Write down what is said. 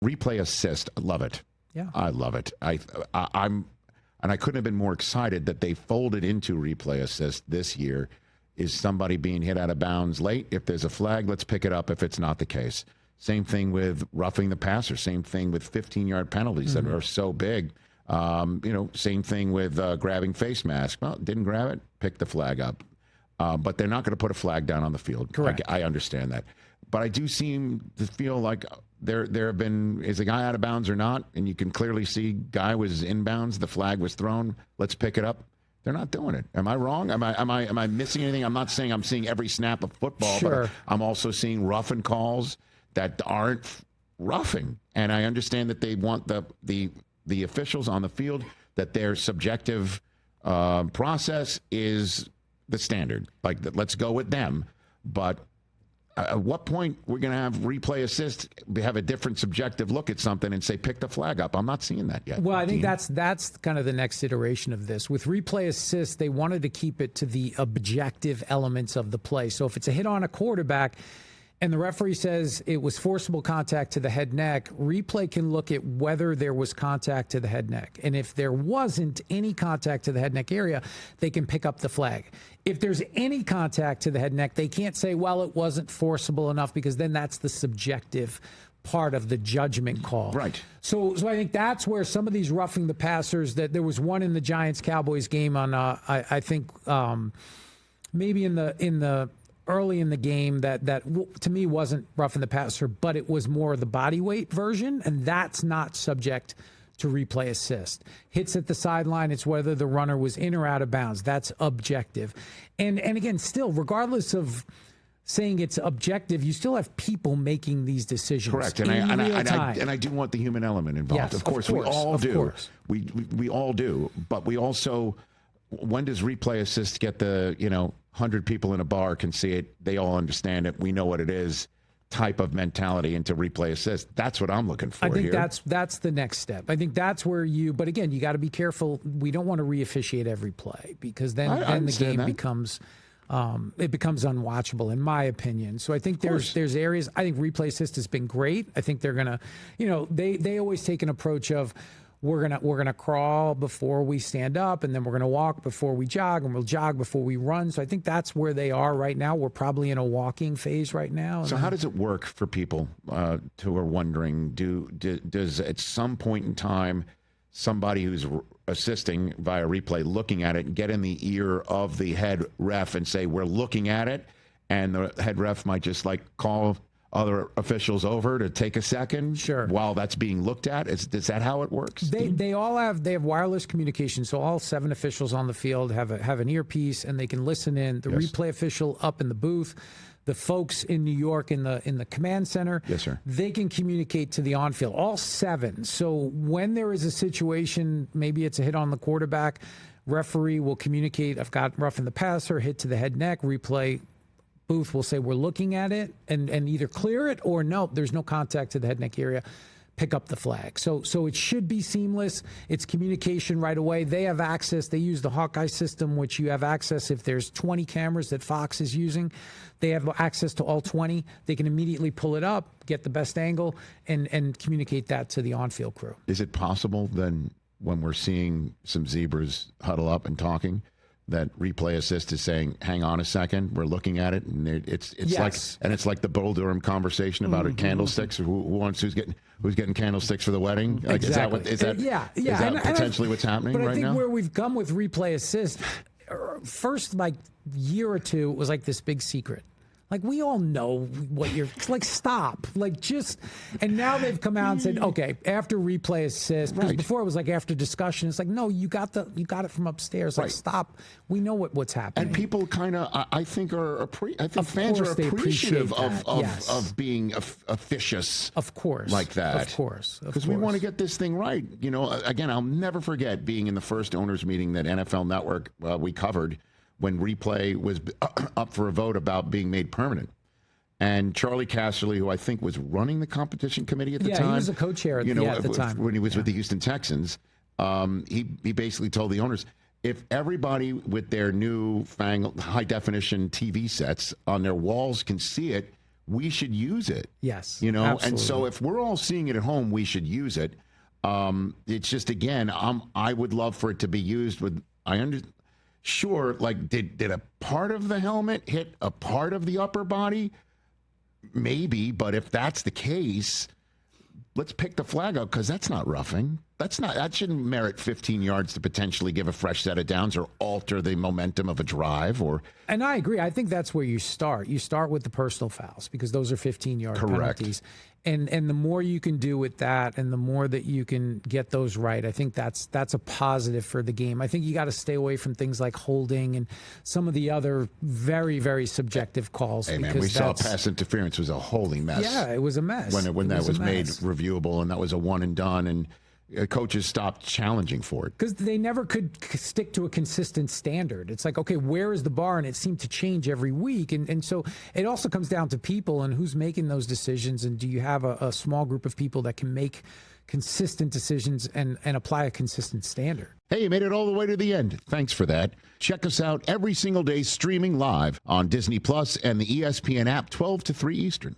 replay assist, I love it. Yeah. I love it. I'm and I couldn't have been more excited that they folded into replay assist this year. Is somebody being hit out of bounds late? If there's a flag, let's pick it up if it's not the case. Same thing with roughing the passer. Same thing with 15-yard penalties that are so big. Same thing with grabbing face mask. Well, didn't grab it, pick the flag up. But they're not going to put a flag down on the field. Correct. I understand that. But I do seem to feel like there have been, is a guy out of bounds or not? And you can clearly see guy was inbounds, the flag was thrown, let's pick it up. They're not doing it. Am I wrong? Am I missing anything? I'm not saying I'm seeing every snap of football, Sure. but I'm also seeing roughing calls that aren't roughing. And I understand that they want the officials on the field, that their subjective process is the standard. Like, let's go with them. But at what point we're going to have replay assist, have a different subjective look at something and say, pick the flag up? I'm not seeing that yet. Well, I think that's kind of the next iteration of this. With replay assist, they wanted to keep it to the objective elements of the play. So if it's a hit on a quarterback and the referee says it was forcible contact to the head neck, replay can look at whether there was contact to the head neck. And if there wasn't any contact to the head neck area, they can pick up the flag. If there's any contact to the head neck, they can't say, well, it wasn't forcible enough, because then that's the subjective part of the judgment call. Right. So I think that's where some of these roughing the passers, that there was one in the Giants-Cowboys game on, I think maybe in the early in the game that to me wasn't roughing the passer, but it was more the body weight version, and that's not subject to replay assist. Hits at the sideline, it's whether the runner was in or out of bounds. That's objective. And again, still, regardless of saying it's objective, you still have people making these decisions. Correct. And I do want the human element involved. Yes, of course, we all do. We all do. But we also, when does replay assist get the 100 people in a bar can see it, they all understand it, we know what it is type of mentality into replay assist? That's what I'm looking for. I think here. that's the next step. I think that's where but again, you got to be careful. We don't want to re-officiate every play, because then the game becomes unwatchable, in my opinion. So I think there's areas. I think replay assist has been great. I think they're gonna, they always take an approach of, we're gonna crawl before we stand up, and then we're gonna walk before we jog, and we'll jog before we run. So I think that's where they are right now. We're probably in a walking phase right now. So how does it work for people who are wondering? Does at some point in time somebody who's assisting via replay, looking at it, get in the ear of the head ref and say, we're looking at it, and the head ref might just call other officials over to take a second while that's being looked at? Is that how it works? They have wireless communication, so all 7 officials on the field have an earpiece, and they can listen in. The replay official up in the booth, the folks in New York in the command center, yes, sir, they can communicate to the on-field, all 7. So when there is a situation, maybe it's a hit on the quarterback, referee will communicate, I've got roughing the passer, hit to the head neck, replay booth will say, we're looking at it, and either clear it or no, there's no contact to the head neck area, pick up the flag. So it should be seamless. It's communication right away. They have access. They use the Hawkeye system, which you have access. If there's 20 cameras that Fox is using, they have access to all 20. They can immediately pull it up, get the best angle, and communicate that to the on-field crew. Is it possible then, when we're seeing some zebras huddle up and talking, that replay assist is saying, hang on a second, we're looking at it, and it's like the Bull Durham conversation about candlesticks, who's getting candlesticks for the wedding? Like, exactly. Is that potentially what's happening right now? But I think where we've come with replay assist, first year or two, it was like this big secret. Like, we all know what you're stop. And now they've come out and said, okay, after replay assist, because before it was after discussion, it's no, you got it from upstairs. Stop. We know what's happening. And people kind of, I think fans are appreciative of being officious. Of course. Like that. Of course. Because we want to get this thing right. Again, I'll never forget being in the first owners meeting that NFL Network we covered, when replay was up for a vote about being made permanent. And Charlie Casserly, who I think was running the competition committee at the time. Yeah, he was a co-chair at the time. When he was with the Houston Texans, he basically told the owners, if everybody with their new high-definition TV sets on their walls can see it, we should use it. Yes, You know, absolutely. and so if we're all seeing it at home, we should use it. It's just, again, I would love for it to be used with, sure, like, did a part of the helmet hit a part of the upper body? Maybe, but if that's the case, let's pick the flag up, because that's not roughing. That shouldn't merit 15 yards to potentially give a fresh set of downs or alter the momentum of a drive. And I agree. I think that's where you start. You start with the personal fouls, because those are 15-yard penalties. And the more you can do with that, and the more that you can get those right, I think that's a positive for the game. I think you got to stay away from things like holding and some of the other very, very subjective calls. Hey, man, we saw pass interference was a holy mess. Yeah, it was a mess. When that was made reviewable, and that was a one and done, and coaches stopped challenging for it. Because they never could stick to a consistent standard. It's like, okay, where is the bar? And it seemed to change every week. And so it also comes down to people and who's making those decisions. And do you have a small group of people that can make consistent decisions and apply a consistent standard? Hey, you made it all the way to the end. Thanks for that. Check us out every single day streaming live on Disney Plus and the ESPN app, 12 to 3 Eastern.